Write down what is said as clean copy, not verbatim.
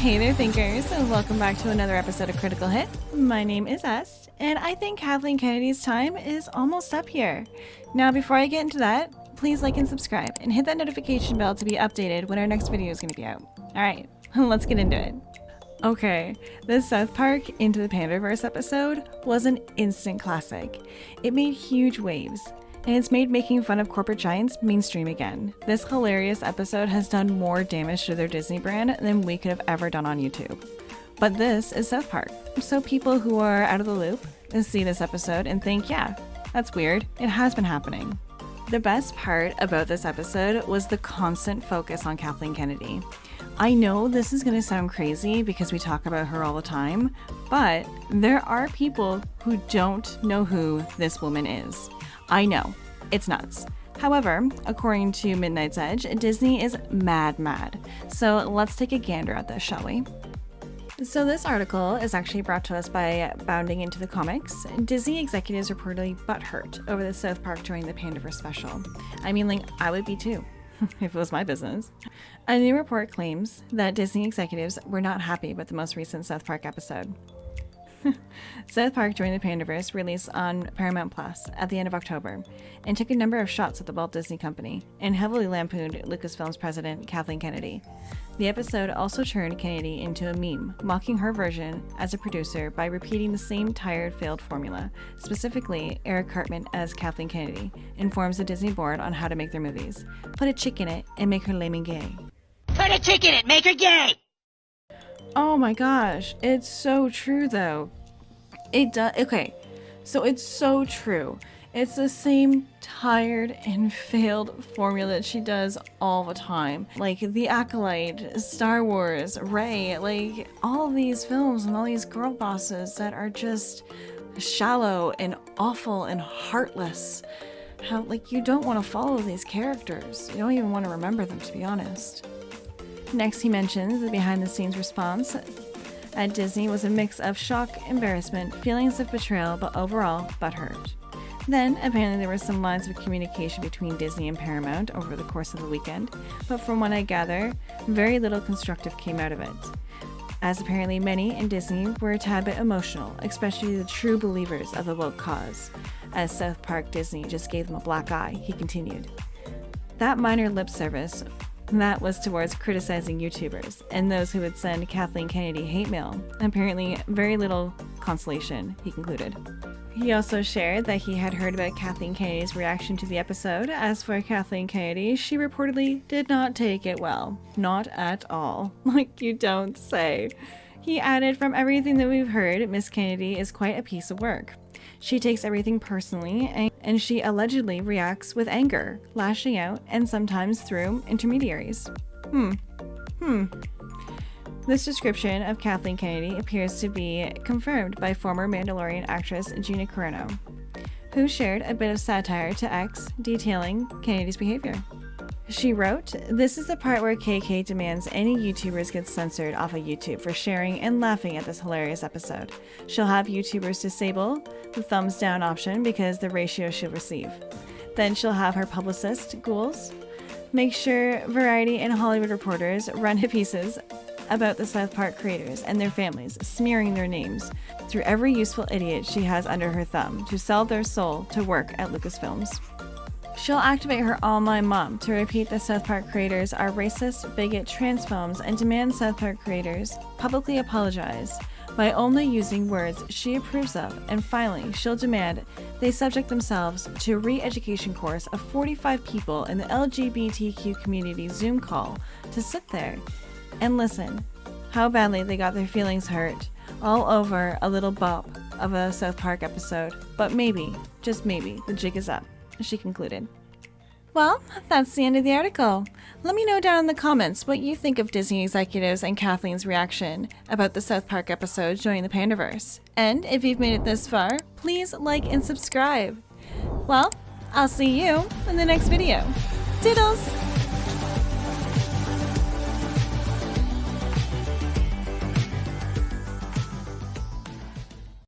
Hey there, thinkers, and welcome back to another episode of Critical Hit. My name is Est, and I think Kathleen Kennedy's time is almost up here. Now, before I get into that, please like and subscribe, and hit that notification bell to be updated when our next video is going to be out. Alright, let's get into it. Okay, the South Park Into the Panderverse episode was an instant classic. It made huge waves, and it's made making fun of corporate giants mainstream again. This hilarious episode has done more damage to their Disney brand than we could have ever done on YouTube. But this is South Park, so people who are out of the loop see this episode and think, yeah, that's weird, it has been happening. The best part about this episode was the constant focus on Kathleen Kennedy. I know this is going to sound crazy because we talk about her all the time, but there are people who don't know who this woman is. I know, it's nuts. However, according to Midnight's Edge, Disney is mad. So let's take a gander at this, shall we? So this article is actually brought to us by Bounding Into the Comics. Disney executives reportedly butthurt over the South Park Joining the Panderverse special. I mean, like, I would be too, if it was my business. A new report claims that Disney executives were not happy with the most recent South Park episode. South Park Joining the Panderverse released on paramountplus at the end of October and took a number of shots at the Walt Disney Company and heavily lampooned Lucasfilm's president Kathleen Kennedy. The episode also turned Kennedy into a meme, mocking her version as a producer by repeating the same tired, failed formula. Specifically, Eric Cartman as Kathleen Kennedy informs the Disney board on how to make their movies. Put a chick in it and make her lame and gay. Put a chick in it, make her gay! Oh my gosh, it's so true though. It does. Okay, so it's so true. It's the same tired and failed formula that she does all the time. Like The Acolyte, Star Wars, Rey, like all these films and all these girl bosses that are just shallow and awful and heartless. How, like, you don't want to follow these characters. You don't even want to remember them, to be honest. Next, he mentions the behind-the-scenes response at Disney was a mix of shock, embarrassment, feelings of betrayal, but overall, butthurt. Then, apparently there were some lines of communication between Disney and Paramount over the course of the weekend, but from what I gather, very little constructive came out of it. As apparently many in Disney were a tad bit emotional, especially the true believers of the woke cause. As South Park Disney just gave them a black eye, he continued. That minor lip service, that was towards criticizing YouTubers and those who would send Kathleen Kennedy hate mail. Apparently, very little consolation, he concluded. He also shared that he had heard about Kathleen Kennedy's reaction to the episode. As for Kathleen Kennedy, she reportedly did not take it well. Not at all. Like, you don't say. He added, from everything that we've heard, Miss Kennedy is quite a piece of work. She takes everything personally, and she allegedly reacts with anger, lashing out, and sometimes through intermediaries. This description of Kathleen Kennedy appears to be confirmed by former Mandalorian actress Gina Carano, who shared a bit of satire to X detailing Kennedy's behavior. She wrote, "This is the part where KK demands any YouTubers get censored off of YouTube for sharing and laughing at this hilarious episode. She'll have YouTubers disable the thumbs down option because the ratio she'll receive. Then she'll have her publicist, ghouls, make sure Variety and Hollywood reporters run to pieces about the South Park creators and their families, smearing their names through every useful idiot she has under her thumb to sell their soul to work at Lucasfilms. She'll activate her online mom to repeat the South Park creators are racist, bigot, transphobes, and demand South Park creators publicly apologize by only using words she approves of, and finally, she'll demand they subject themselves to a re-education course of 45 people in the LGBTQ community Zoom call to sit there and listen how badly they got their feelings hurt all over a little bop of a South Park episode. But maybe, just maybe, the jig is up," she concluded. Well, that's the end of the article. Let me know down in the comments what you think of Disney executives and Kathleen's reaction about the South Park episode Joining the Panderverse. And if you've made it this far, please like and subscribe. Well, I'll see you in the next video. Toodles!